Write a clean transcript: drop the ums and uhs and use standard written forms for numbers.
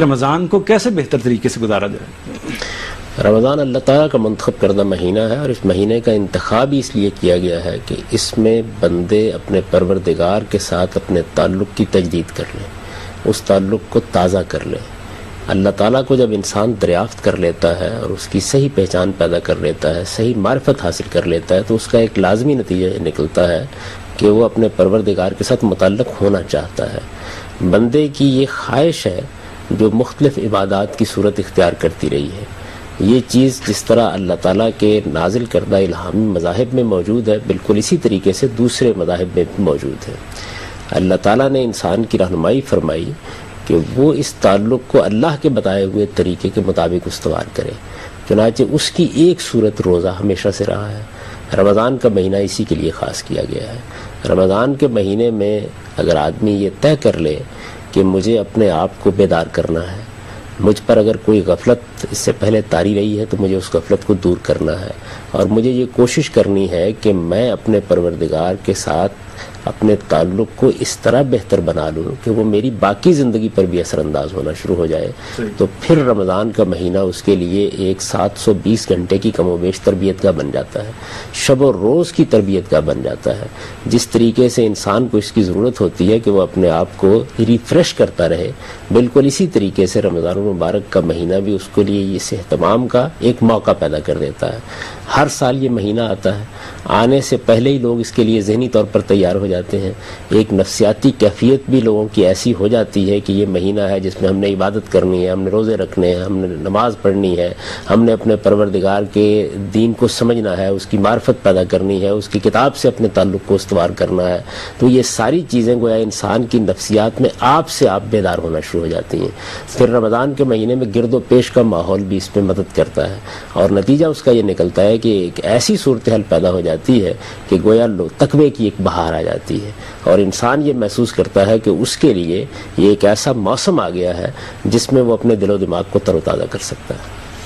رمضان کو کیسے بہتر طریقے سے گزارا جائے؟ رمضان اللہ تعالیٰ کا منتخب کردہ مہینہ ہے، اور اس مہینے کا انتخاب اس لیے کیا گیا ہے کہ اس میں بندے اپنے پروردگار کے ساتھ اپنے تعلق کی تجدید کر لیں، اس تعلق کو تازہ کر لیں۔ اللہ تعالیٰ کو جب انسان دریافت کر لیتا ہے اور اس کی صحیح پہچان پیدا کر لیتا ہے، صحیح معرفت حاصل کر لیتا ہے، تو اس کا ایک لازمی نتیجہ نکلتا ہے کہ وہ اپنے پروردگار کے ساتھ متعلق ہونا چاہتا ہے۔ بندے کی یہ خواہش ہے جو مختلف عبادات کی صورت اختیار کرتی رہی ہے۔ یہ چیز جس طرح اللہ تعالیٰ کے نازل کردہ الہامی مذاہب میں موجود ہے، بالکل اسی طریقے سے دوسرے مذاہب میں بھی موجود ہے۔ اللہ تعالیٰ نے انسان کی رہنمائی فرمائی کہ وہ اس تعلق کو اللہ کے بتائے ہوئے طریقے کے مطابق استوار کرے، چنانچہ اس کی ایک صورت روزہ ہمیشہ سے رہا ہے۔ رمضان کا مہینہ اسی کے لیے خاص کیا گیا ہے۔ رمضان کے مہینے میں اگر آدمی یہ طے کر لے کہ مجھے اپنے آپ کو بیدار کرنا ہے، مجھ پر اگر کوئی غفلت اس سے پہلے طاری رہی ہے تو مجھے اس غفلت کو دور کرنا ہے، اور مجھے یہ کوشش کرنی ہے کہ میں اپنے پروردگار کے ساتھ اپنے تعلق کو اس طرح بہتر بنا لوں کہ وہ میری باقی زندگی پر بھی اثر انداز ہونا شروع ہو جائے، تو پھر رمضان کا مہینہ اس کے لیے ایک 720 گھنٹے کی کم و بیش تربیت کا بن جاتا ہے، شب و روز کی تربیت کا بن جاتا ہے۔ جس طریقے سے انسان کو اس کی ضرورت ہوتی ہے کہ وہ اپنے آپ کو ریفریش کرتا رہے، بالکل اسی طریقے سے رمضان المبارک کا مہینہ بھی اس کے لیے اس اہتمام کا ایک موقع پیدا کر دیتا ہے۔ ہر سال یہ مہینہ آتا ہے، آنے سے پہلے ہی لوگ اس کے لیے ذہنی طور پر تیار ہو جاتے ہیں۔ ایک نفسیاتی کیفیت بھی لوگوں کی ایسی ہو جاتی ہے کہ یہ مہینہ ہے جس میں ہم نے عبادت کرنی ہے، ہم نے روزے رکھنے ہیں، ہم نے نماز پڑھنی ہے، ہم نے اپنے پروردگار کے دین کو سمجھنا ہے، اس کی معرفت پیدا کرنی ہے، اس کی کتاب سے اپنے تعلق کو استوار کرنا ہے۔ تو یہ ساری چیزیں گویا انسان کی نفسیات میں آپ سے آپ بیدار ہونا شروع ہو جاتی ہیں۔ پھر رمضان کے مہینے میں گرد و پیش کا ماحول بھی اس میں مدد کرتا ہے، اور نتیجہ اس کا یہ نکلتا ہے کہ ایک ایسی صورتحال پیدا ہو جاتی ہے کہ گویا تقوی کی ایک بہار آ جاتی ہے، اور انسان یہ محسوس کرتا ہے کہ اس کے لیے یہ ایک ایسا موسم آ گیا ہے جس میں وہ اپنے دل و دماغ کو تر و تازہ کر سکتا ہے۔